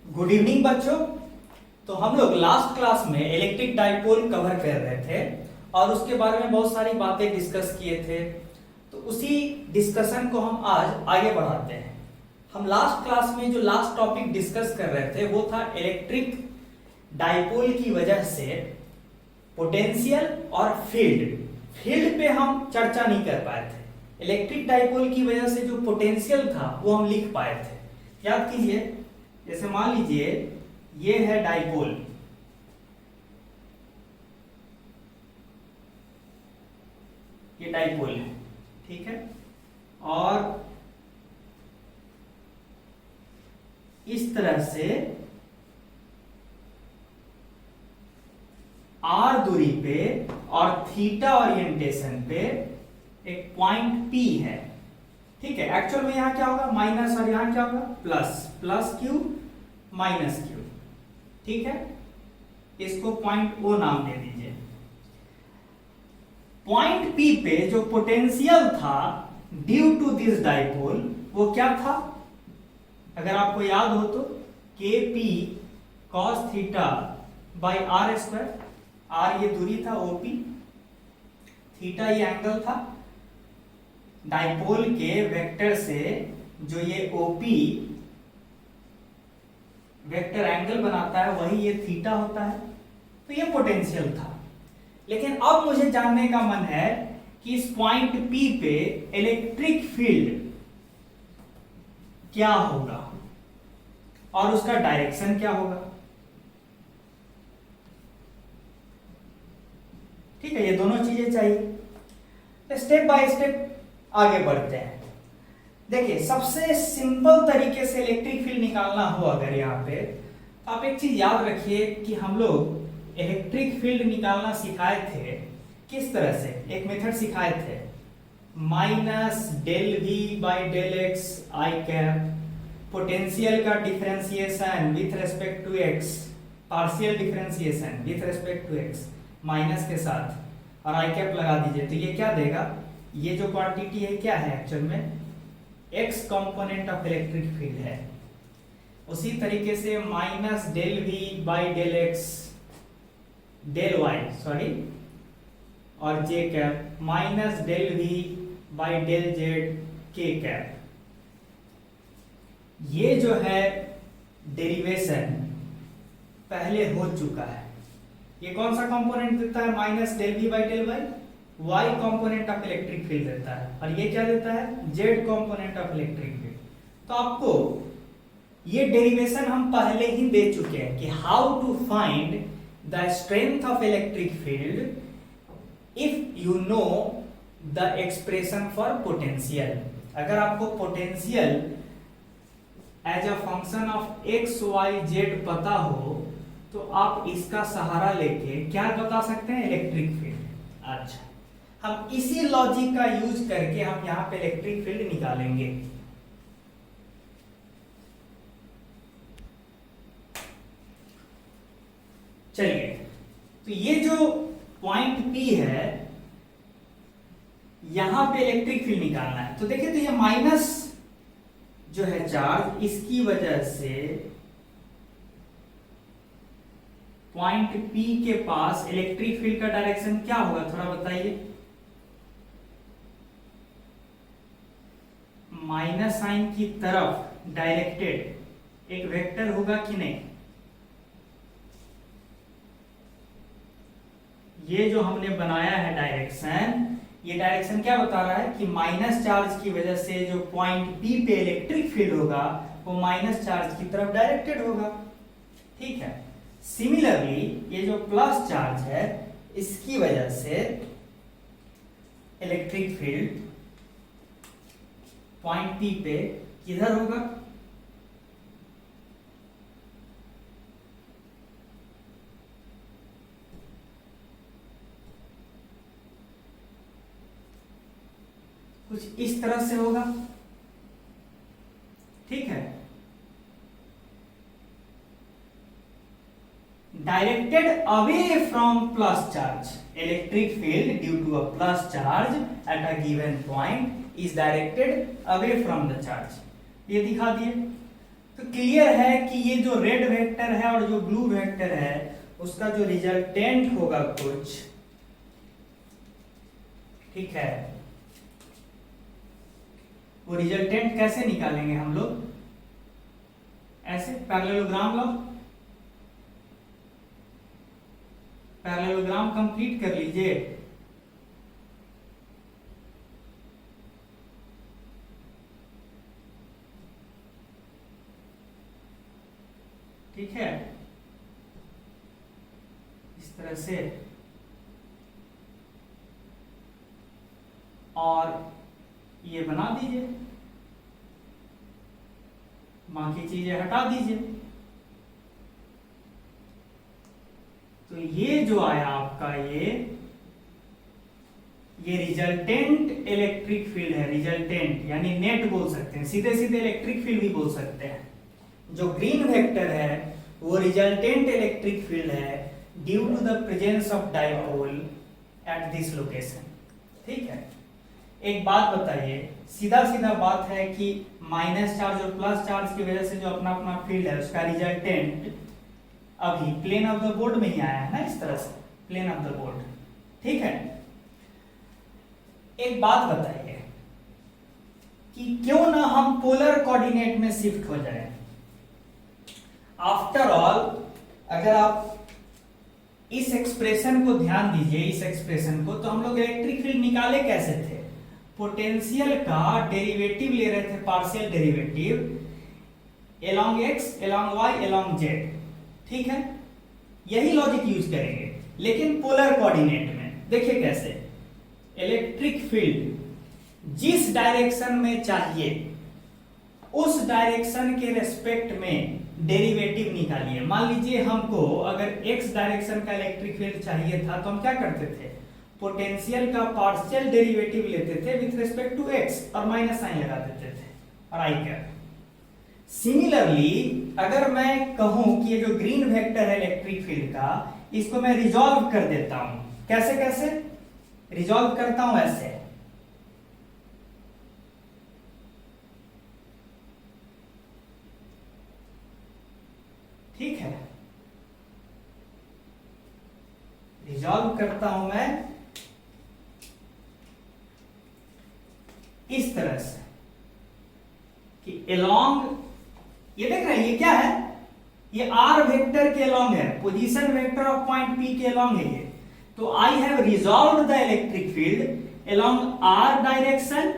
Good evening बच्चों। तो हम लोग लास्ट क्लास में इलेक्ट्रिक डाइपोल कवर कर रहे थे और उसके बारे में बहुत सारी बातें डिस्कस किए थे। तो उसी डिस्कशन को हम आज आगे बढ़ाते हैं। हम लास्ट क्लास में जो लास्ट टॉपिक डिस्कस कर रहे थे वो था इलेक्ट्रिक डाइपोल की वजह से पोटेंशियल और फील्ड पे हम चर्चा नहीं कर पाए थे। इलेक्ट्रिक डाइपोल की वजह से जो पोटेंशियल था वो हम लिख पाए थे। याद कीजिए, जैसे मान लीजिए ये है डाइपोल, ये डाइपोल है, ठीक है। और इस तरह से आर दूरी पे और थीटा ओरिएंटेशन पे एक पॉइंट पी है, ठीक है। एक्चुअल में यहां क्या होगा, माइनस, और यहां क्या होगा, plus. Plus Q minus Q, ठीक है। इसको पॉइंट ओ नाम दे दीजिए। पॉइंट पी पे जो पोटेंशियल था ड्यू टू दिस डाइपोल वो क्या था, अगर आपको याद हो तो k p cos theta by are square. R ये दूरी था ओपी, थीटा ये एंगल था। डाइपोल के वेक्टर से जो ये ओपी वेक्टर एंगल बनाता है वही ये थीटा होता है। तो ये पोटेंशियल था। लेकिन अब मुझे जानने का मन है कि इस पॉइंट पी पे इलेक्ट्रिक फील्ड क्या होगा और उसका डायरेक्शन क्या होगा, ठीक है। ये दोनों चीजें चाहिए। स्टेप बाय स्टेप आगे बढ़ते हैं। देखिए, सबसे सिंपल तरीके से इलेक्ट्रिक फील्ड निकालना हो अगर यहाँ पे, तो आप एक चीज याद रखिए कि हम लोग इलेक्ट्रिक फील्ड निकालना सिखाए थे किस तरह से। एक मेथड सिखाए थे, minus del V by del X I cap, potential का differentiation with respect to X, partial differentiation with respect to X minus के साथ, और आई कैप लगा दीजिए। तो ये क्या देगा, ये जो क्वांटिटी है क्या है, एक्चुअल में X component of electric field है। उसी तरीके से minus del V by del X del Y sorry और J cap minus del V by del Z के कैप। ये जो है डेरिवेशन पहले हो चुका है। ये कौन सा कंपोनेंट देता है, minus del V by del y, y component of electric field देता है, और ये क्या देता है, z component of electric field. तो आपको ये डेरिवेशन हम पहले ही दे चुके हैं कि how to find the strength of electric field if you know the expression for potential. अगर आपको potential as a function of x y z पता हो तो आप इसका सहारा लेके क्या बता सकते हैं, इलेक्ट्रिक फील्ड। अच्छा, हम इसी लॉजिक का यूज करके हम यहां पे इलेक्ट्रिक फील्ड निकालेंगे। चलिए, तो ये जो पॉइंट पी है यहां पे इलेक्ट्रिक फील्ड निकालना है। तो देखिए, तो ये माइनस जो है चार्ज, इसकी वजह से पॉइंट पी के पास इलेक्ट्रिक फील्ड का डायरेक्शन क्या होगा, थोड़ा बताइए। माइनस साइन की तरफ डायरेक्टेड एक वेक्टर होगा कि नहीं। ये जो हमने बनाया है डायरेक्शन, ये डायरेक्शन क्या बता रहा है कि माइनस चार्ज की वजह से जो पॉइंट पी पे इलेक्ट्रिक फील्ड होगा वो माइनस चार्ज की तरफ डायरेक्टेड होगा, ठीक है। सिमिलरली ये जो प्लस चार्ज है इसकी वजह से इलेक्ट्रिक फील्ड पॉइंट पी पे किधर होगा, कुछ इस तरह से होगा, ठीक है। Directed away from plus charge, electric field due to a plus charge at a given point is directed away from the charge। ये दिखा दिए। तो क्लियर है कि ये जो रेड वेक्टर है और जो ब्लू वेक्टर है उसका जो रिजल्टेंट होगा कुछ, ठीक है, वो रिजल्टेंट कैसे निकालेंगे हम लोग? ऐसे पैरेललोग्राम लो, पैरेललोग्राम कंप्लीट कर लीजिए। ठीक है, इस तरह से, और ये बना दीजिए, बाकी चीजें हटा दीजिए। तो ये जो आया आपका ये रिजल्टेंट इलेक्ट्रिक फील्ड है, रिजल्टेंट यानी नेट बोल सकते हैं, सीधे सीधे इलेक्ट्रिक फील्ड भी बोल सकते हैं। जो ग्रीन वेक्टर है वो रिजल्टेंट इलेक्ट्रिक फील्ड है due to the presence of dipole at this location. ठीक है, एक बात बताइए, सीधा सीधा बात है कि माइनस चार्ज और प्लस चार्ज की वजह से जो अपना अपना फील्ड है उसका रिजल्टेंट अभी प्लेन ऑफ द बोर्ड में ही आया है ना, इस तरह से प्लेन ऑफ द बोर्ड। ठीक है, एक बात बताइए कि क्यों ना हम पोलर कोऑर्डिनेट में शिफ्ट हो जाए। आफ्टर ऑल अगर आप इस एक्सप्रेशन को ध्यान दीजिए, इस एक्सप्रेशन को, तो हम लोग इलेक्ट्रिक फील्ड निकाले कैसे थे? पोटेंशियल का डेरिवेटिव ले रहे थे, partial derivative along x, along y, along z. ठीक है, यही लॉजिक यूज करेंगे, लेकिन पोलर कोऑर्डिनेट में। देखिए कैसे, इलेक्ट्रिक फील्ड जिस डायरेक्शन में चाहिए उस डायरेक्शन के रेस्पेक्ट में डेरिवेटिव निकालिए। मान लीजिए हमको अगर एक्स डायरेक्शन का इलेक्ट्रिक फील्ड चाहिए था तो हम क्या करते थे? पोटेंशियल का पार्शियल डेरिवेटिव लेते थे विथ रिस्पेक्ट टू एक्स और माइनस साइन लगा देते थे और आई कैप। सिमिलरली अगर मैं कहूं कि ये जो ग्रीन वेक्टर है इलेक्ट्रिक फील्ड का, इसको मैं रिजॉल्व कर देता हूं। कैसे कैसे रिजॉल्व करता हूं? ऐसे, ठीक है, रिजॉल्व करता हूं मैं इस तरह से कि एलोंग, ये देख रहे हैं ये क्या है? ये आर वेक्टर के एलोंग है, position vector of point P के एलोंग है ये। तो I have resolved the electric field along r direction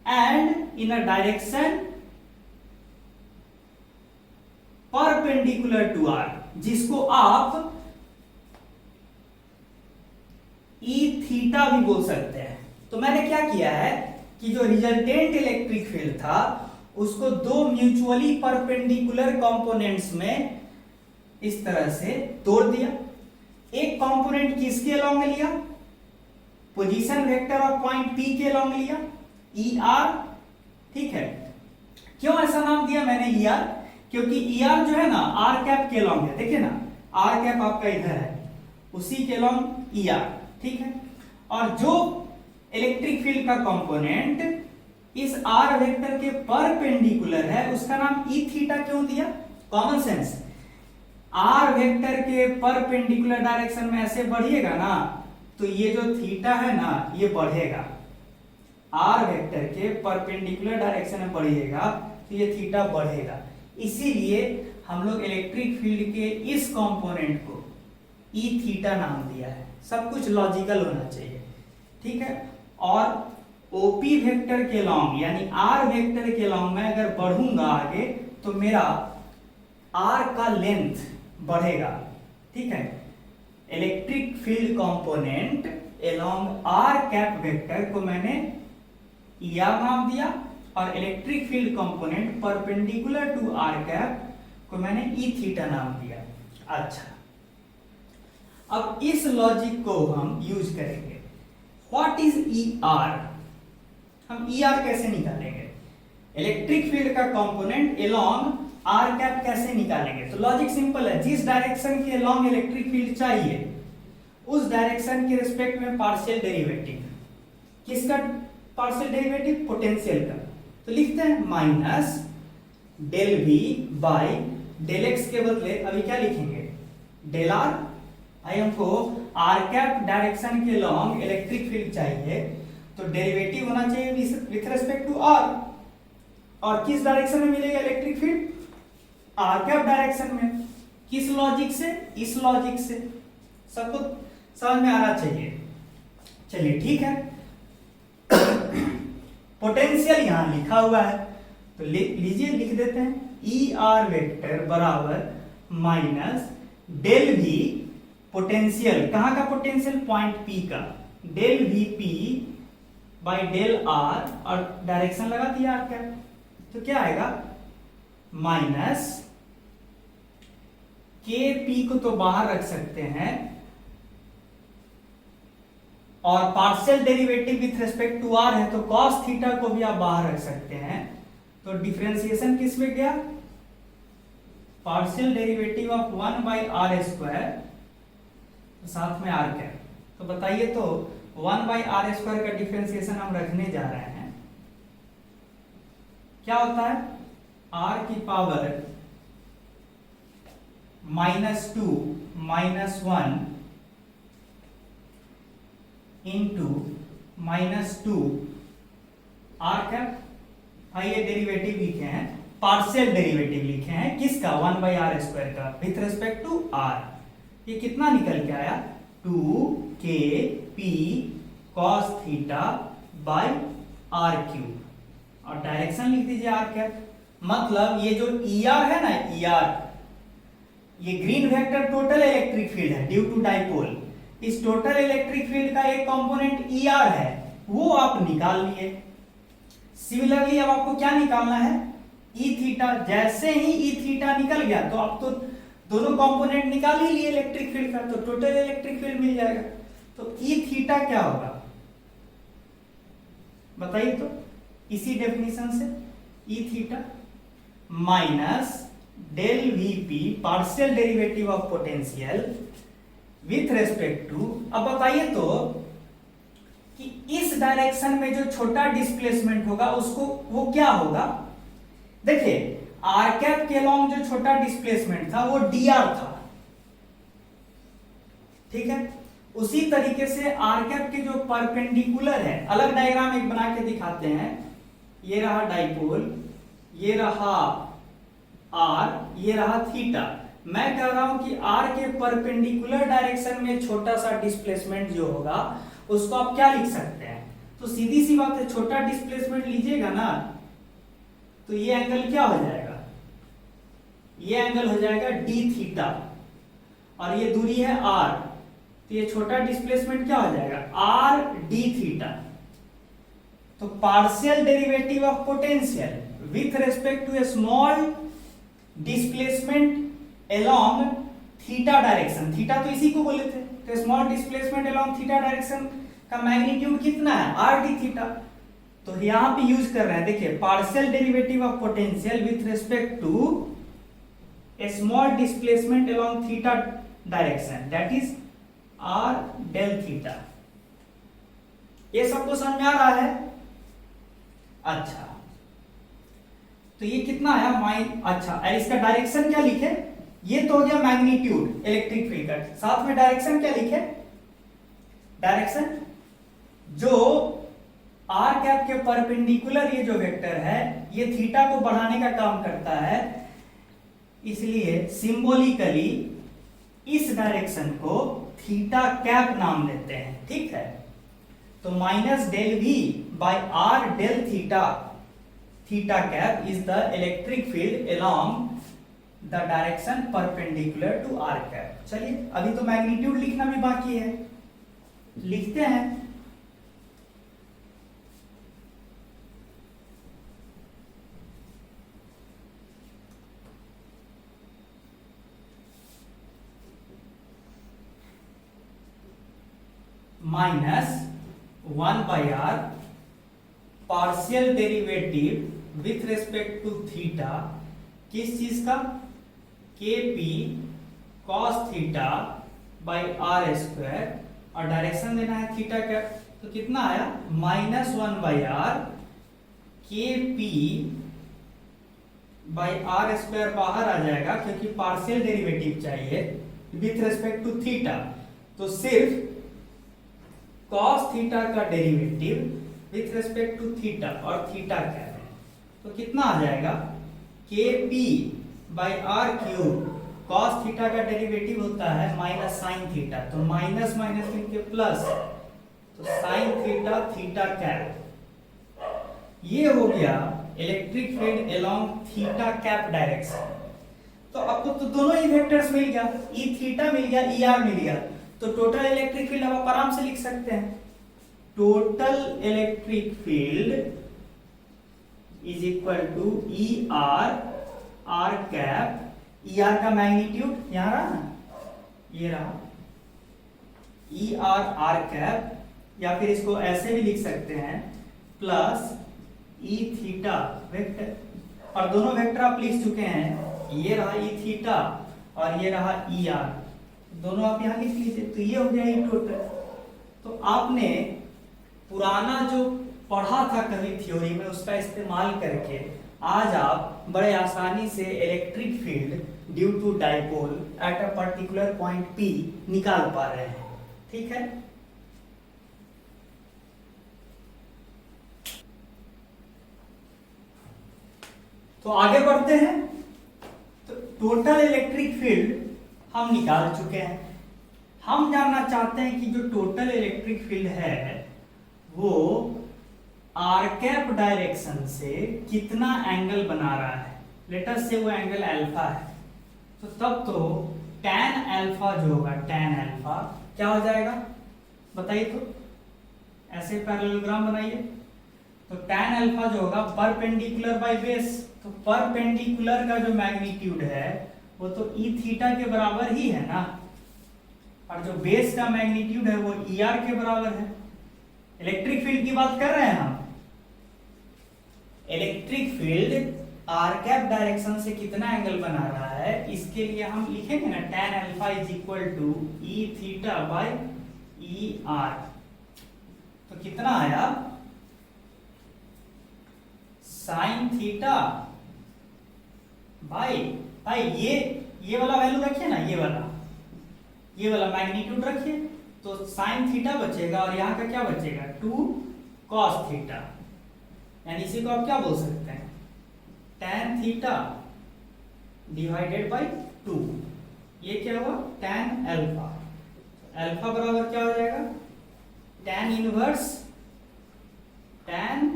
and in a direction perpendicular to r, जिसको आप ई थीटा भी बोल सकते हैं। तो मैंने क्या किया है कि जो रिजल्टेंट इलेक्ट्रिक फील्ड था उसको दो म्यूचुअली परपेंडिकुलर कंपोनेंट्स में इस तरह से तोड़ दिया। एक कंपोनेंट किसके अलोंग लिया? Position vector of point P के अलोंग लिया, ई आर। ठीक है, क्यों ऐसा नाम दिया मैंने ई आर? क्योंकि ई आर जो है ना आर कैप के अलोंग है। देखिए ना, आर कैप आपका इधर है, उसी के अलोंग ई आर। ठीक है, और जो इलेक्ट्रिक फील्ड का कंपोनेंट इस आर वेक्टर के परपेंडिकुलर है उसका नाम ई थीटा क्यों दिया? कॉमन सेंस, आर वेक्टर के परपेंडिकुलर डायरेक्शन में ऐसे बढ़िएगा ना तो ये जो थीटा है ना ये बढ़ेगा। आर वेक्टर के परपेंडिकुलर डायरेक्शन में बढ़िएगा तो ये थीटा बढ़ेगा। इसीलिए हम लोग इलेक्ट्रिक फील्ड के इस कंपोनेंट को ई थीटा नाम दिया है। सब कुछ लॉजिकल होना चाहिए। ठीक है, और ओपी वेक्टर के लॉन्ग यानी आर वेक्टर के लॉन्ग में अगर बढ़ूंगा आगे तो मेरा आर का लेंथ बढ़ेगा। ठीक है, electric field component along r cap vector को मैंने ई आर नाम दिया और electric field component perpendicular to are cap को मैंने ई थीटा नाम दिया। अच्छा, अब इस लॉजिक को हम यूज करेंगे। What is E R? हम ई आर कैसे निकालेंगे? इलेक्ट्रिक फील्ड का कंपोनेंट अलोंग आर कैप कैसे निकालेंगे? तो लॉजिक सिंपल है, जिस डायरेक्शन के अलोंग इलेक्ट्रिक फील्ड चाहिए उस डायरेक्शन के रिस्पेक्ट में पार्शियल डेरिवेटिव। किसका पार्शियल डेरिवेटिव? पोटेंशियल का। तो लिखते हैं minus del V by del x के बदले अभी क्या लिखेंगे, डेल आर। आई हमको आर कैप डायरेक्शन के लॉन्ग इलेक्ट्रिक फील्ड चाहिए, तो डेरिवेटिव होना चाहिए विथ रेस्पेक्ट टू आर। और किस डायरेक्शन में मिलेगा electric field, are cap direction में। किस लॉजिक से, इस लॉजिक से। सबको समझ में आना चाहिए। चलिए ठीक है। पोटेंशियल यहां लिखा हुआ है, तो लीजिए लिख देते हैं, ई आर वेक्टर बराबर माइनस डेल वी, पोटेंशियल कहां का, पोटेंशियल पॉइंट पी का, del V P by del r, और डायरेक्शन लगा दिया आर कैप, तो क्या आएगा माइनस के पी को तो बाहर रख सकते हैं, और partial derivative with respect to r है, तो कॉस थीटा को भी आप बाहर रख सकते हैं। तो डिफरेंशिएशन किस में गया, partial derivative of 1 by are square साथ में आर कैप। तो बताइए, तो 1 बाई आर स्क्वायर का डिफरेंशिएशन हम रखने जा रहे हैं, क्या होता है, आर की पावर -2 -1 इंटू -2 आर कैप। आइए डेरिवेटिव लिखे हैं, पार्शियल डेरिवेटिव लिखे हैं किसका, 1 बाई आर स्क्वायर का विथ रेस्पेक्ट टू आर। ये कितना निकल के आया, 2 k p cos theta by are cube, और डायरेक्शन लिख दीजिए आर कैप। मतलब ये जो ई आर है ना, ई आर, ये green vector total electric field है ड्यू टू डाइपोल। इस टोटल इलेक्ट्रिक फील्ड का एक कंपोनेंट ई आर है, वो आप निकाल लिए। सिमिलरली अब आपको क्या निकालना है, ई थीटा। जैसे ही ई थीटा निकल गया, तो आप तो दोनों कंपोनेंट निकाल ही लिए इलेक्ट्रिक फील्ड का, तो टोटल इलेक्ट्रिक फील्ड मिल जाएगा। तो ई थीटा क्या होगा बताइए, तो इसी डेफिनेशन से E theta minus del V P, partial derivative of potential with respect to. अब बताइए तो कि इस डायरेक्शन में जो छोटा डिस्प्लेसमेंट होगा उसको, वो क्या होगा, देखिए आर कैप के अलोंग जो छोटा डिस्प्लेसमेंट था वो डी आर था, ठीक है। उसी तरीके से आर कैप के जो परपेंडिकुलर है, अलग डायग्राम एक बना के दिखाते हैं। ये रहा डाइपोल, ये रहा आर, ये रहा थीटा। मैं कह रहा हूं कि आर के परपेंडिकुलर डायरेक्शन में छोटा सा डिस्प्लेसमेंट जो होगा उसको आप क्या लिख सकते हैं, तो सीधी सी बात है, छोटा डिस्प्लेसमेंट लीजिएगा ना, तो ये एंगल क्या हो जाएगा, ये एंगल हो जाएगा डी थीटा, और ये दूरी है आर, तो ये छोटा डिस्प्लेसमेंट क्या हो जाएगा, आर डी थीटा। तो partial derivative of potential with respect to a small displacement along theta direction, theta तो इसी को बोले थे, तो small displacement along theta direction का मैग्नीट्यूड कितना है, आर डी थीटा। तो यहां पे यूज कर रहे हैं, देखिए partial derivative of potential with respect to a small displacement along theta direction, that is R del theta. ये सबको समझ में आ रहा है, अच्छा। तो ये कितना है अच्छा, इसका डायरेक्शन क्या लिखे, ये तो हो गया मैग्नीट्यूड इलेक्ट्रिक फील्ड का, साथ में डायरेक्शन क्या लिखे, डायरेक्शन जो आर कैप के परपेंडिकुलर ये जो वेक्टर है ये थीटा को बढ़ाने का काम करता है, इसलिए सिंबॉलिकली इस डायरेक्शन को थीटा कैप नाम देते हैं, ठीक है। तो minus del V by R del theta, theta cap is the electric field along the direction perpendicular to are cap. चलिए अभी तो मैग्नीट्यूड लिखना भी बाकी है, लिखते हैं। -1/r partial derivative with respect to theta, किस चीज का, kp cos theta by are square, और डायरेक्शन देना है थीटा का, तो कितना आया -1/r kp by are square बाहर आ जाएगा क्योंकि पार्शियल डेरिवेटिव चाहिए विथ रिस्पेक्ट टू थीटा, तो सिर्फ कॉस थीटा का derivative with respect to theta और थीटा क्या है, तो कितना आ जाएगा K P by are cube. Cos theta का डेरिवेटिव होता है माइनस साइन थीटा, तो माइनस माइनस लिख प्लस, तो साइन थीटा थीटा कैप। ये हो गया electric field along theta cap direction. तो आपको तो दोनों ही वेक्टर्स मिल गया, ई थीटा मिल गया, ई आर मिल गया, तो टोटल इलेक्ट्रिक फील्ड आप आराम से लिख सकते हैं। Total electric field is equal to E R R cap. E R का मैग्नीट्यूड यहां रहा ना, ये रहा ई आर आर कैप, या फिर इसको ऐसे भी लिख सकते हैं प्लस ई थीटा वेक्टर, और दोनों वेक्टर आप लिख चुके हैं, ये रहा ई थीटा और ये रहा ई आर, दोनों आप यहां लिख लीजिए, तो ये हो गया ई टोटल। तो आपने पुराना जो पढ़ा था कभी थ्योरी में उसका इस्तेमाल करके आज आप बड़े आसानी से electric field due to dipole at a particular point P निकाल पा रहे हैं, ठीक है। तो आगे बढ़ते हैं। तो टोटल इलेक्ट्रिक फील्ड हम निकाल चुके हैं। हम जानना चाहते हैं कि जो टोटल इलेक्ट्रिक फील्ड है वो आर कैप डायरेक्शन से कितना एंगल बना रहा है। लेट अस से वो एंगल अल्फा है, तो तब तो tan अल्फा जो होगा, tan अल्फा क्या हो जाएगा बताइए, तो ऐसे पैरेललोग्राम बनाइए, तो tan अल्फा जो होगा परपेंडिकुलर बाय बेस, तो परपेंडिकुलर का जो मैग्नीट्यूड है वो तो ई थीटा के बराबर ही है ना, और जो बेस का मैग्नीट्यूड है वो ई आर के बराबर है। इलेक्ट्रिक फील्ड की बात कर रहे हैं हम, electric field are cap direction से कितना एंगल बना रहा है, इसके लिए हम लिखेंगे ना tan alpha is equal to E theta by E R. तो कितना आया साइन थीटा बाय ये वाला वैल्यू रखिए ना, ये वाला मैग्नीट्यूड रखिए, तो साइन थीटा बचेगा और यहां का क्या बचेगा 2 cos थीटा, यानी इसी को आप क्या बोल सकते हैं tan थीटा डिवाइडेड बाय 2। ये क्या हुआ tan अल्फा, अल्फा बराबर क्या हो जाएगा tan inverse tan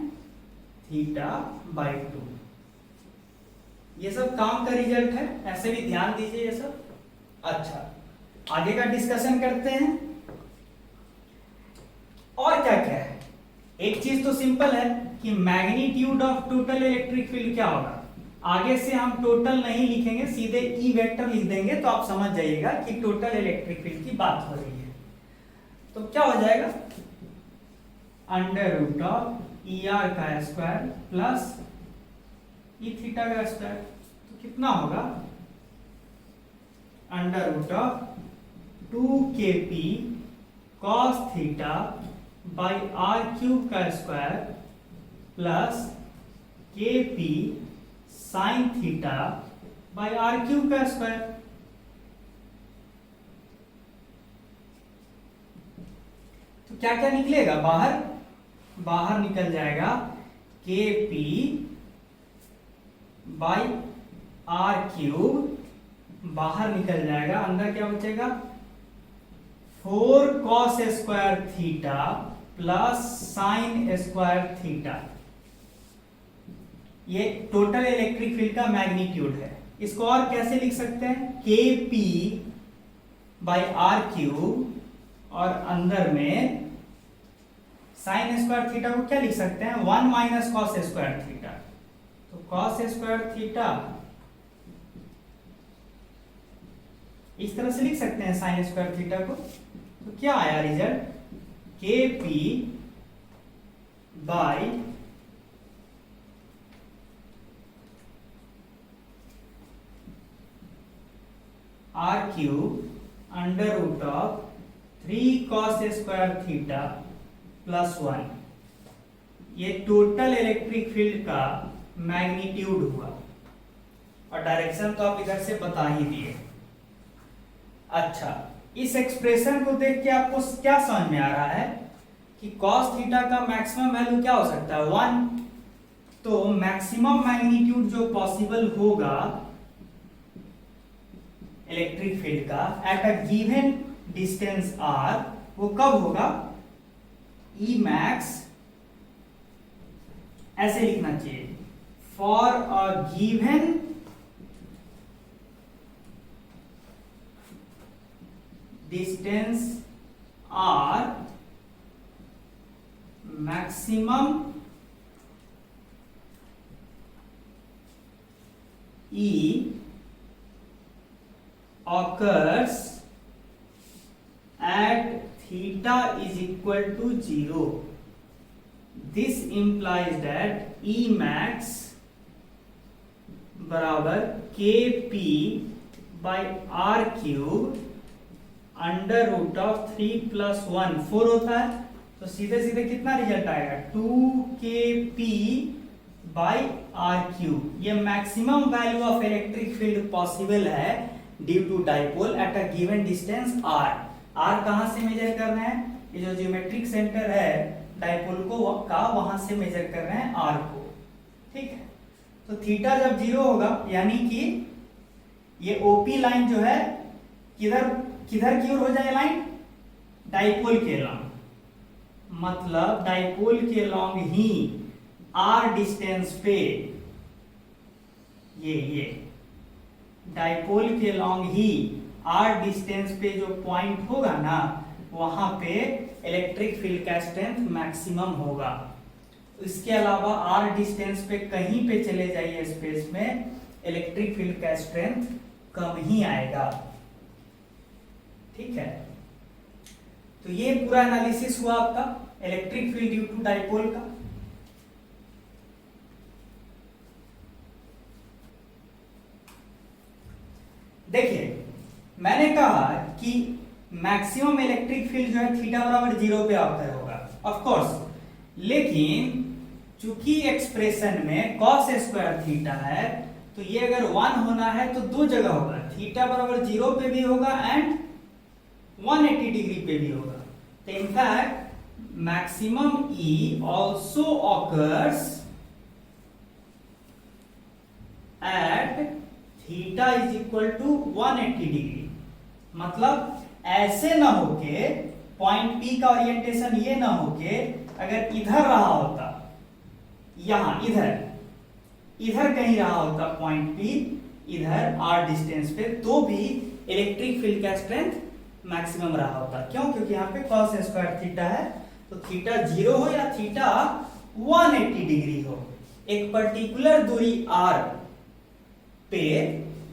theta by 2। ये सब काम का रिजल्ट है, ऐसे भी ध्यान दीजिए ये सब। अच्छा, आगे का डिस्कशन करते हैं। और क्या क्या है, एक चीज तो सिंपल है कि magnitude of total electric field क्या होगा। आगे से हम टोटल नहीं लिखेंगे, सीधे ई वेक्टर लिख देंगे, तो आप समझ जाइएगा कि टोटल इलेक्ट्रिक फील्ड की बात हो रही है। तो क्या हो जाएगा under root of E R का स्क्वायर प्लस ई थीटा का स्क्वायर, तो कितना होगा under root of 2kp cos theta by are cube का square plus kp sine theta by are cube का स्क्वायर। तो क्या क्या निकलेगा बाहर निकल जाएगा kp बाई आर क्यूब, बाहर निकल जाएगा, अंदर क्या बचेगा 4 cos square theta plus sine square theta. ये टोटल इलेक्ट्रिक फील्ड का मैग्नीट्यूड है। इसको और कैसे लिख सकते हैं kp बाई आर क्यूब, और अंदर में साइन स्क्वायर थीटा को क्या लिख सकते हैं 1 माइनस कॉस स्क्वायर थीटा, तो कॉस स्क्वायर थीटा इस तरह से लिख सकते हैं साइन स्क्वायर थीटा को। तो क्या आया result kp by are cube under root of 3 cos square theta plus 1। ये टोटल इलेक्ट्रिक फील्ड का मैग्नीट्यूड हुआ। और डायरेक्शन तो आप इधर से बता ही दिए। अच्छा, इस एक्सप्रेशन को देख के आपको क्या समझ में आ रहा है कि cos थीटा का मैक्सिमम वैल्यू क्या हो सकता है, 1। तो मैक्सिमम मैग्नीट्यूड जो पॉसिबल होगा इलेक्ट्रिक फील्ड का eight a given distance r, वो कब होगा, E max, ऐसे लिखना चाहिए, for a given distance r, maximum E occurs at theta is equal to 0. This implies that E max बराबर Kp by R cube under root of 3 + 1 4 होता है। तो सीधे सीधे कितना रिजल्ट आएगा, 2Kp by R cube। ये maximum value of electric field possible है due to dipole at a given distance r। r कहां से मेजर कर रहे हैं, ये जो ज्योमेट्रिक सेंटर है डाइपोल को वहां से मेजर कर रहे हैं r को, ठीक है। तो थीटा जब 0 होगा यानी कि ये OP लाइन जो है किधर किधर की ओर हो जाए लाइन, डाइपोल के लॉन्ग, मतलब डाइपोल के लॉन्ग ही r डिस्टेंस पे, ये डाइपोल के लॉन्ग ही r डिस्टेंस पे जो पॉइंट होगा ना, वहां पे इलेक्ट्रिक फील्ड का स्ट्रेंथ मैक्सिमम होगा। इसके अलावा r डिस्टेंस पे कहीं पे चले जाइए स्पेस में, इलेक्ट्रिक फील्ड का स्ट्रेंथ कम ही आएगा, ठीक है। तो ये पूरा एनालिसिस हुआ आपका electric field due to dipole का। देखिए, मैंने कहा कि मैक्सिमम इलेक्ट्रिक फील्ड जो है थीटा बराबर 0 पे ऑक्टर होगा, ऑफ कोर्स, लेकिन चूंकि एक्सप्रेशन में cos स्क्वायर थीटा है, तो ये अगर 1 होना है तो दो जगह होगा, थीटा बराबर 0 पे भी होगा एंड 180 डिग्री पे भी होगा। तो in fact maximum E also occurs at theta is equal to 180 degree. मतलब ऐसे ना होके, पॉइंट P का ओरिएंटेशन ये ना होके अगर इधर रहा होता, यहां इधर कहीं रहा होता पॉइंट P, इधर r डिस्टेंस पे, तो भी इलेक्ट्रिक फील्ड का स्ट्रेंथ मैक्सिमम रहा होता। क्यों, क्योंकि यहाँ पे cos स्क्वायर थीटा है, तो थीटा 0 हो या थीटा 180 डिग्री हो, एक पर्टिकुलर दूरी r पे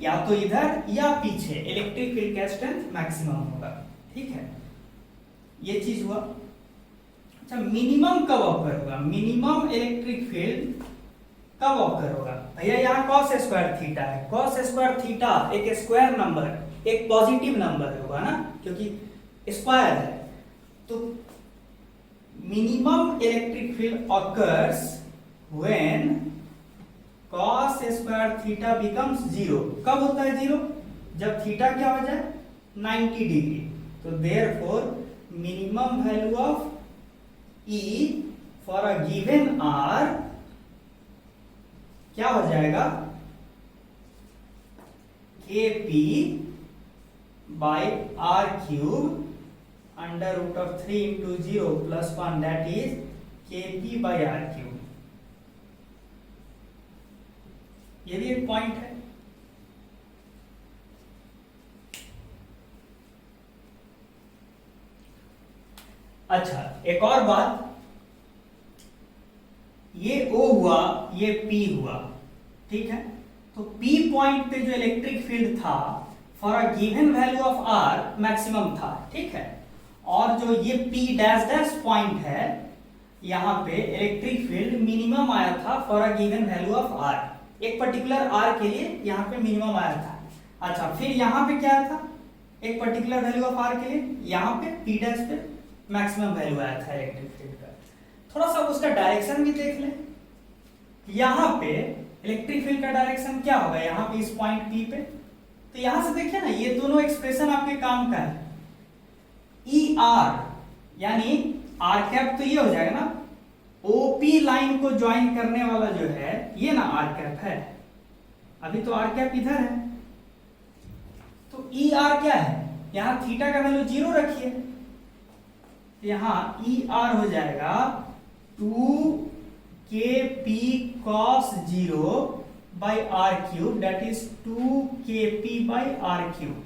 या तो इधर या पीछे इलेक्ट्रिक फील्ड का स्ट्रेंथ मैक्सिमम होगा, ठीक है। ये चीज हुआ। अच्छा, मिनिमम कब ऑकर होगा, मिनिमम इलेक्ट्रिक फील्ड कब ऑकर होगा, भैया यहाँ cos स्क्वायर थीटा है, cos स्क्वायर थीटा एक स्क्वायर नंबर, एक पॉजिटिव नंबर होगा ना, क्योंकि स्क्वायर है। तो minimum electric field occurs when cos square theta becomes 0। कब होता है 0, जब थीटा क्या हो जाए 90 डिग्री। तो therefore minimum value of E for a given r क्या हो जाएगा, Kp by r cube under root of 3 into 0 plus 1, that is Kp by r cube। ये भी एक पॉइंट है। अच्छा, एक और बात, ये O हुआ, ये P हुआ, ठीक है। तो P पॉइंट पे जो इलेक्ट्रिक फील्ड था for a given value of R maximum था, ठीक है। और जो ये P डैश डैश पॉइंट है, यहां पे इलेक्ट्रिक फील्ड मिनिमम आया था for a given value of R, एक पर्टिकुलर r के लिए यहाँ पे मिनिमम आया था। अच्छा, फिर यहाँ पे क्या आया था, एक पर्टिकुलर वैल्यू ऑफ r के लिए यहाँ पे p डैश पे मैक्सिमम वैल्यू आया था इलेक्ट्रिक फील्ड का। थोड़ा सा उसका डायरेक्शन भी देख लें। यहाँ पे इलेक्ट्रिक फील्ड का डायरेक्शन क्या होगा यहाँ पे इस पॉइंट P पे। तो यहां से देखिए ना, ये दोनों एक्सप्रेशन आपके काम का है। ई आर यानी आर कैप तो ये हो जाएगा ना, ओपी लाइन को ज्वाइन करने वाला जो है ये ना आर कैप है। अभी तो आर कैप इधर है, तो ई आर क्या है, यहां थीटा का वैल्यू 0 रखिए, यहां ई आर हो जाएगा 2kp cos 0 by r cube, that is 2kp by r cube।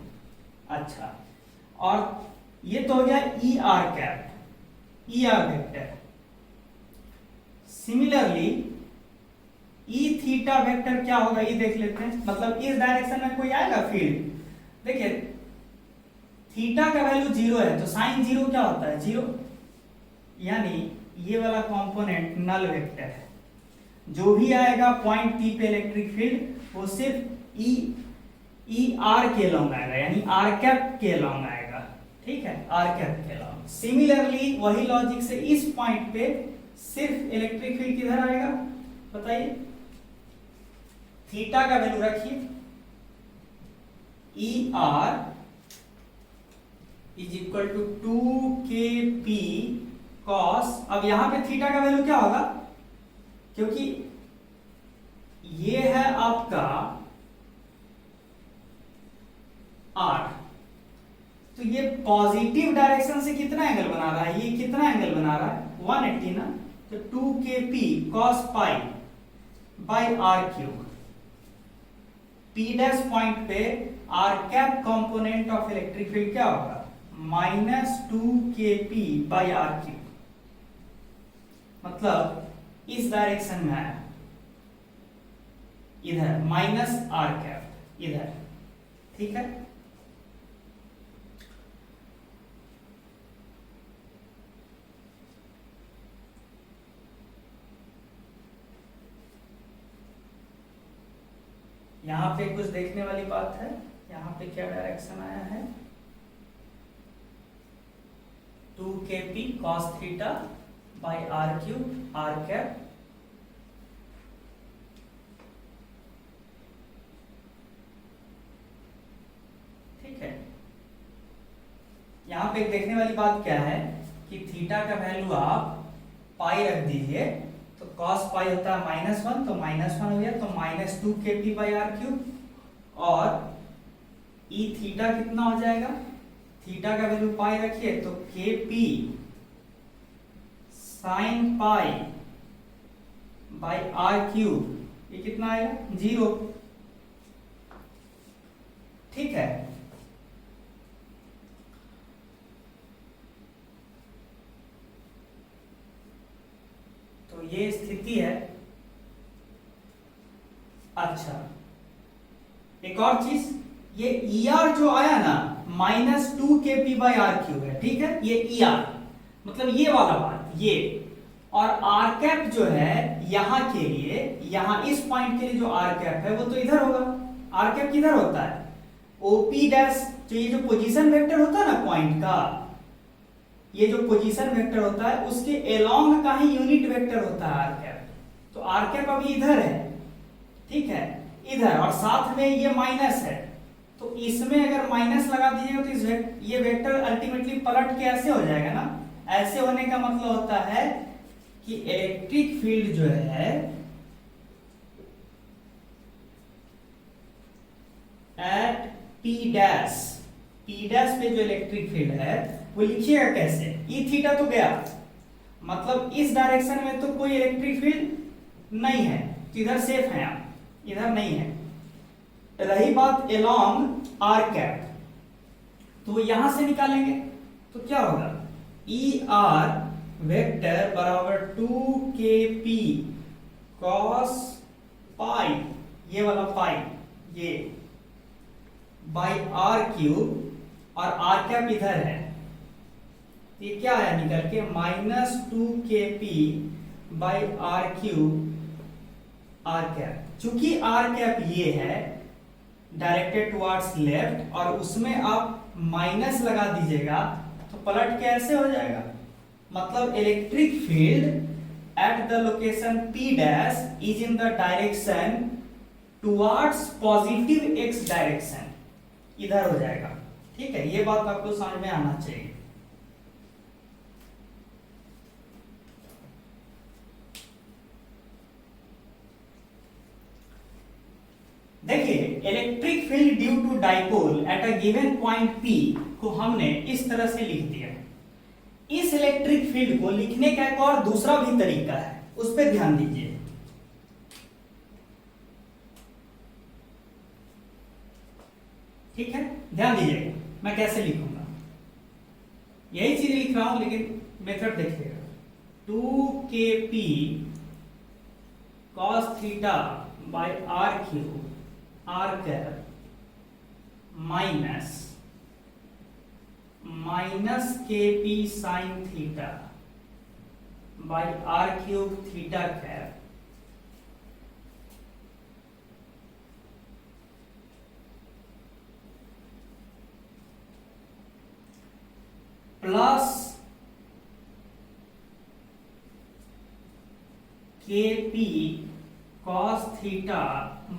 अच्छा, और ये तो हो गया E R cap, E r vector. Similarly E theta vector क्या होगा ये देख लेते हैं, मतलब इस डायरेक्शन में कोई आएगा फील्ड। देखिए थीटा का वैल्यू 0 है तो साइन 0 क्या होता है 0, यानी ये वाला कंपोनेंट नल वेक्टर है। जो भी आएगा पॉइंट P पे इलेक्ट्रिक फील्ड वो सिर्फ ई आर के लॉन्ग आएगा, यानी आर कैप के लॉन्ग आएगा। ठीक है, आर कैप के लॉन्ग। सिमिलरली वही लॉजिक से इस पॉइंट पे सिर्फ इलेक्ट्रिक फील्ड किधर आएगा बताइए, थीटा का वैल्यू रखिए, E R is equal to 2kp cos। अब यहां पे थीटा का वैल्यू क्या होगा, क्योंकि ये है आपका R, तो ये पॉजिटिव डायरेक्शन से कितना एंगल बना रहा है, ये कितना एंगल बना रहा है 180 ना, तो 2kp cos pi by r cube. P dash point पे r cap component of electric field क्या होगा -2kp बाई r क्यूब, मतलब इस डायरेक्शन में आया इधर माइनस आर कैप इधर। ठीक है, यहां पे कुछ देखने वाली बात है, यहां पे क्या डायरेक्शन आया है 2kp cos theta by are cube R cap. ठीक है, यहां पे देखने वाली बात क्या है कि थीटा का वैल्यू आप पाई रख दीजिए, तो cos पाई होता है -1, तो -1 हो गया, तो -2kp बाई आर क्यूब, और ई थीटा कितना हो जाएगा, थीटा का वैल्यू पाई रखिए तो kp sine pi by are cube, ये कितना आएगा 0। ठीक है, तो ये स्थिति है। अच्छा, एक और चीज, ये ई आर जो आया ना -2kp बाई आर क्यूब है। ठीक है, ये ई आर मतलब ये वाला बात, ये, और आर कैप जो है यहां के लिए, यहां इस पॉइंट के लिए जो आर कैप है वो तो इधर होगा। आर कैप किधर होता है, ओपी डैश, तो ये जो पोजीशन वेक्टर होता है ना पॉइंट का, ये जो पोजीशन वेक्टर होता है उसके एलोंग का ही यूनिट वेक्टर होता है आर कैप। तो आर कैप अभी इधर है, ठीक है, इधर, और साथ में ये माइनस है, तो इसमें अगर माइनस लगा दीजिएगा तो ये वेक्टर अल्टीमेटली पलट के ऐसे हो जाएगा ना। ऐसे होने का मतलब होता है कि इलेक्ट्रिक फील्ड जो है एट P डैश पे जो इलेक्ट्रिक फील्ड है वो लिखिएगा कैसे, ई थीटा तो गया, मतलब इस डायरेक्शन में तो कोई इलेक्ट्रिक फील्ड नहीं है, तो इधर सेफ है आप, इधर नहीं है। रही बात एलोंग आर कैप, तो यहां से निकालेंगे तो क्या होगा, ई आर वेक्टर बराबर 2kp cos पाई, ये वाला पाई, ये बाई आर क्यूब, और आर कैप इधर है, ये क्या है निकल के -2kp by are cube R cap. चूंकि आर कैप ये है डायरेक्टेड टुवर्ड्स लेफ्ट, और उसमें आप माइनस लगा दीजिएगा तो पलट के ऐसे हो जाएगा, मतलब electric field at the location P dash is in the direction towards positive x direction, इधर हो जाएगा। ठीक है, ये बात आपको समझ में आना चाहिए। देखिए, electric field due to dipole at a given point P को हमने इस तरह से लिख दिया। इस इलेक्ट्रिक फील्ड को लिखने का एक और दूसरा भी तरीका है, उस पर ध्यान दीजिए। ठीक है, ध्यान दीजिएगा मैं कैसे लिखूंगा। यही चीज लिख रहा हूं लेकिन मेथड देखिएगा। 2kp cos theta by r cube r cap minus kp sin theta by r cube theta cap plus kp cos theta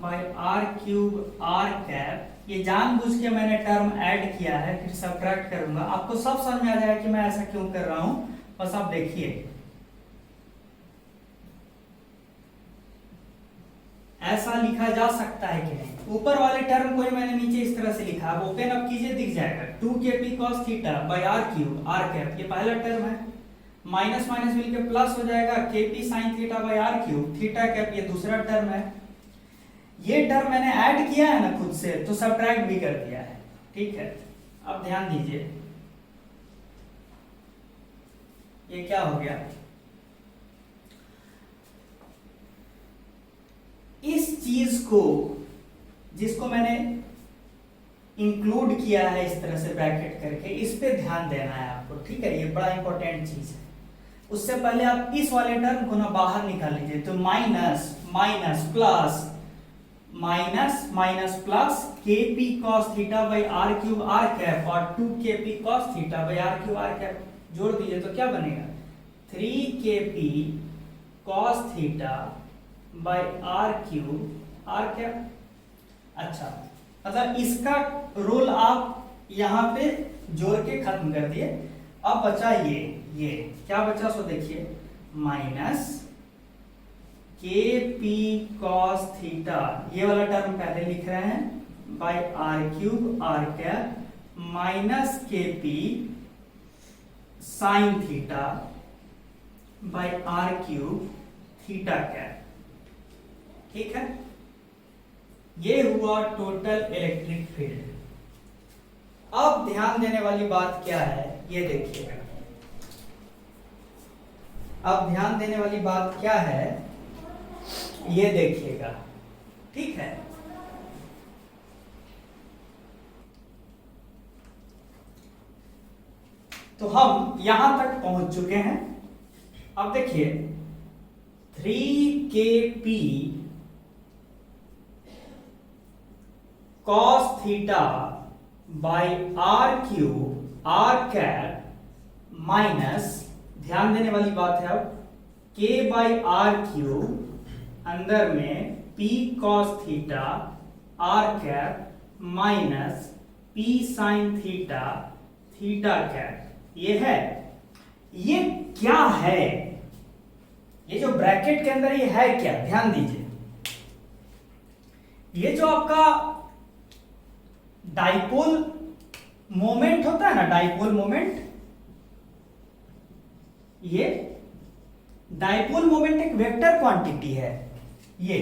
by r cube r cap. ये जानबूझ के मैंने टर्म ऐड किया है, फिर सब्ट्रैक्ट करूंगा। आपको सब समझ में आ जाएगा कि मैं ऐसा क्यों कर रहा हूं, बस आप देखिए। ऐसा लिखा जा सकता है कि नहीं? ऊपर वाले टर्म को ही मैंने नीचे इस तरह से लिखा। अब ओपन अप कीजिए, दिख जाएगा 2kp cos theta by r cube r cap, ये पहला टर्म है। माइनस माइनस मिलकर प्लस हो जाएगा kp sin theta by r cube theta cap, ये दूसरा टर्म है। ये टर्म मैंने ऐड किया है ना खुद से, तो सब्ट्रैक्ट भी कर दिया है। ठीक है, अब ध्यान दीजिए, ये क्या हो गया। इस चीज को जिसको मैंने इंक्लूड किया है इस तरह से ब्रैकेट करके, इस पे ध्यान देना है आपको। ठीक है, ये बड़ा इंपॉर्टेंट चीज है। उससे पहले आप इस वाले टर्म को ना बाहर निकाल लीजिए। तो minus minus plus minus minus plus kp cos theta by r cube r cap और 2kp cos theta by r cube r cap जोड़ दीजिए तो क्या बनेगा 3kp cos theta by r cube r cap. अच्छा, मतलब इसका रोल आप यहां पे जोड़ के खत्म कर दिए। अब बचा ये क्या बचा, सो देखिए माइनस kp cos थीटा, ये वाला टर्म पहले लिख रहे हैं, by r cube r cap minus kp sin theta by r cube theta cap. ठीक है, ये हुआ टोटल इलेक्ट्रिक फील्ड। अब ध्यान देने वाली बात क्या है, ये देखिएगा। अब ध्यान देने वाली बात क्या है, ये देखिएगा। ठीक है, तो हम यहां तक पहुंच चुके हैं। अब देखिए 3kp cos theta by r cube r cap minus, ध्यान देने वाली बात है, अब k बाय r क्यूब अंदर में p cos theta r cap minus p sin theta theta cap. ये है, ये क्या है, ये जो ब्रैकेट के अंदर ये है क्या, ध्यान दीजिए। ये जो आपका डाइपोल मोमेंट होता है ना, डाइपोल मोमेंट, ये डाइपोल मोमेंट एक वेक्टर क्वांटिटी है। ये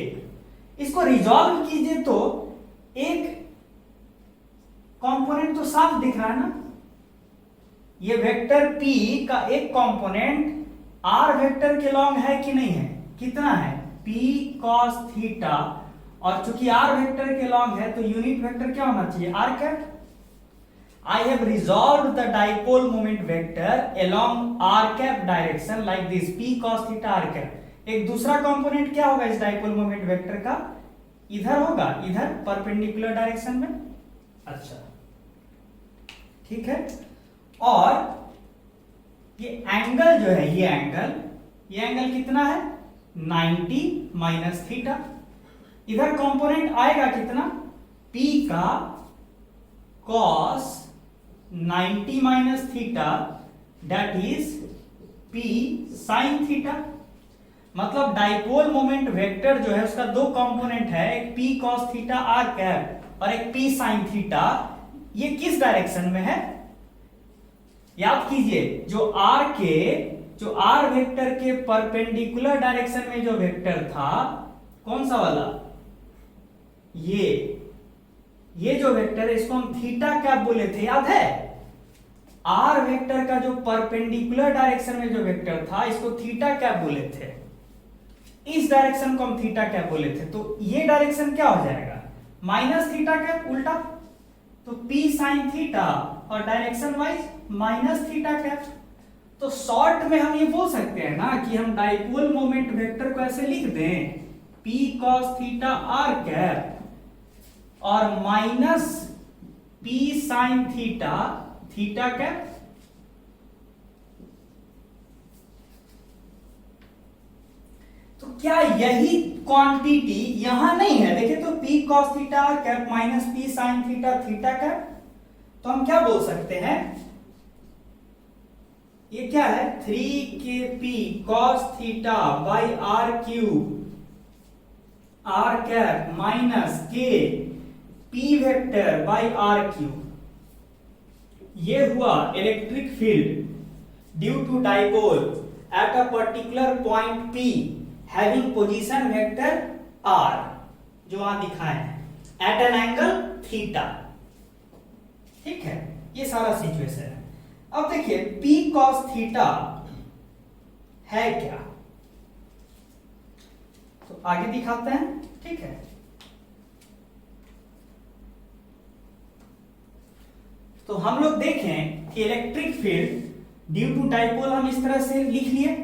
इसको रिजॉल्व कीजिए तो एक कंपोनेंट तो साफ दिख रहा है ना, ये वेक्टर p का एक कंपोनेंट r वेक्टर के लॉन्ग है कि नहीं है, कितना है p cos थीटा, और चूंकि r वेक्टर के लॉन्ग है तो यूनिट वेक्टर क्या होना चाहिए r cap. I have resolved the dipole moment vector along r cap direction like this p cos theta r cap। एक दूसरा कंपोनेंट क्या होगा इस डाइपोल मोमेंट वेक्टर का, इधर होगा, इधर परपेंडिकुलर डायरेक्शन में। अच्छा, ठीक है, और ये एंगल जो है, ये एंगल ये एंगल कितना है 90 माइनस थीटा। इधर कंपोनेंट आएगा कितना P का cos 90 minus theta that is P sin theta. मतलब डाइपोल मोमेंट वेक्टर जो है उसका दो कंपोनेंट है, एक P cos theta r cap और एक P sin थीटा। ये किस डायरेक्शन में है याद कीजिए, जो r वेक्टर के परपेंडिकुलर डायरेक्शन में जो वेक्टर था कौन सा वाला, ये जो वेक्टर है इसको हम थीटा कैप बोले थे, याद है। r वेक्टर का जो परपेंडिकुलर डायरेक्शन में जो वेक्टर था इसको थीटा कैप बोले थे, इस डायरेक्शन को हम थीटा कैप बोले थे। तो ये डायरेक्शन क्या हो जाएगा माइनस थीटा कैप उल्टा, तो P sin थीटा और direction wise minus theta cap. तो शॉर्ट में हम ये बोल सकते हैं ना कि हम डाइपोल मोमेंट वेक्टर को ऐसे लिख दें P cos theta r cap और minus P sin theta theta cap. तो क्या यही क्वांटिटी यहां नहीं है, देखिए तो P cos theta r cap minus P sin theta theta cap. तो हम क्या बोल सकते हैं, ये क्या है 3kp cos theta by r cube r cap minus k p vector by r cube. ये हुआ electric field due to dipole at a particular point p having position vector r, जो वहां दिखाए हैं एट एन एंगल थीटा। ठीक है, ये सारा सिचुएशन है। अब देखिए P cos थीटा है क्या, तो आगे दिखाते हैं। ठीक है, तो हम लोग देखें कि electric field due to dipole हम इस तरह से लिख लिए,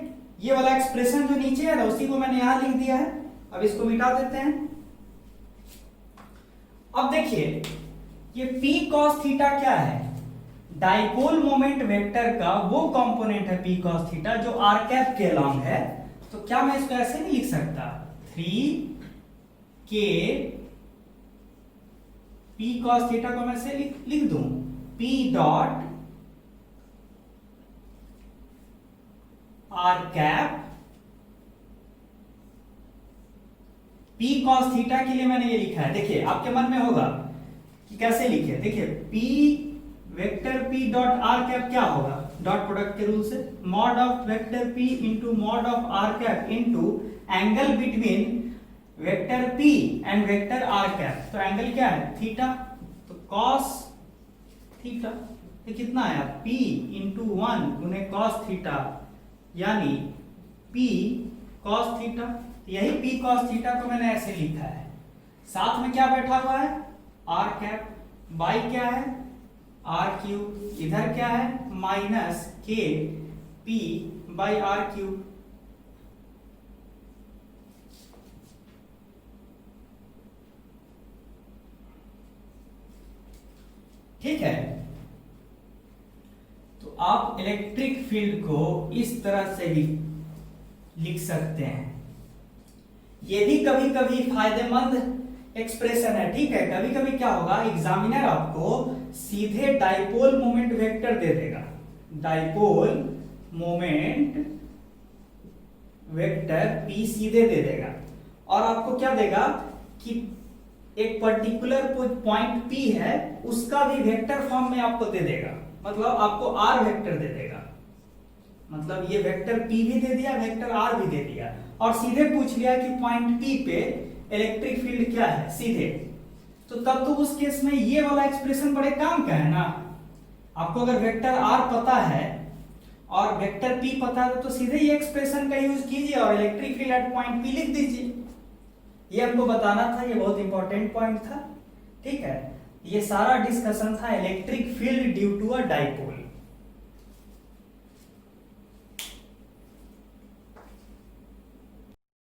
ये वाला एक्सप्रेशन जो नीचे है ना उसी को मैंने यहां लिख दिया है। अब इसको मिटा देते हैं। अब देखिए ये P cos थीटा क्या है, डाइपोल मोमेंट वेक्टर का वो कंपोनेंट है P cos थीटा जो r कैप के अलॉन्ग है। तो क्या मैं इसको ऐसे नहीं लिख सकता 3k P cos थीटा को मैं ऐसे लिख दूं P dot r cap. P cos theta के लिए मैंने ये लिखा है, देखिए आपके मन में होगा कि कैसे लिखे। देखिए P vector P dot r cap क्या होगा, डॉट प्रोडक्ट के रूल से mod of vector P into mod of r cap into angle between vector P and vector r cap. तो एंगल क्या है थीटा, तो cos थीटा ये कितना आया P इंटू 1 गुने cos थीटा यानी P cos थीटा। यही P cos थीटा को मैंने ऐसे लिखा है, साथ में क्या बैठा हुआ है r कैप, बाई क्या है r क्यूब, इधर क्या है minus k p by r cube. ठीक है, तो आप इलेक्ट्रिक फील्ड को इस तरह से भी लिख सकते हैं। ये भी कभी कभी फायदेमंद एक्सप्रेशन है। ठीक है, कभी कभी क्या होगा एग्जामिनर आपको सीधे डाइपोल मोमेंट वेक्टर दे देगा, डाइपोल मोमेंट वेक्टर P सीधे दे देगा और आपको क्या देगा कि एक पर्टिकुलर पॉइंट P है उसका भी वेक्टर फॉर्म में आपको दे देगा, मतलब आपको R वेक्टर दे देगा। मतलब ये वेक्टर P भी दे दिया, वेक्टर R भी दे दिया और सीधे पूछ लिया कि पॉइंट P पे इलेक्ट्रिक फील्ड क्या है सीधे। तो तब तो उस केस में ये वाला एक्सप्रेशन बड़े काम का है ना। आपको अगर वेक्टर R पता है और वेक्टर P पता है तो सीधे ये एक्सप्रेशन का यूज कीजिए और electric field at point P लिख दीजिए। ये हमको बताना था, ये बहुत इंपॉर्टेंट पॉइंट था। ठीक है, ये सारा डिस्कशन था electric field due to a dipole.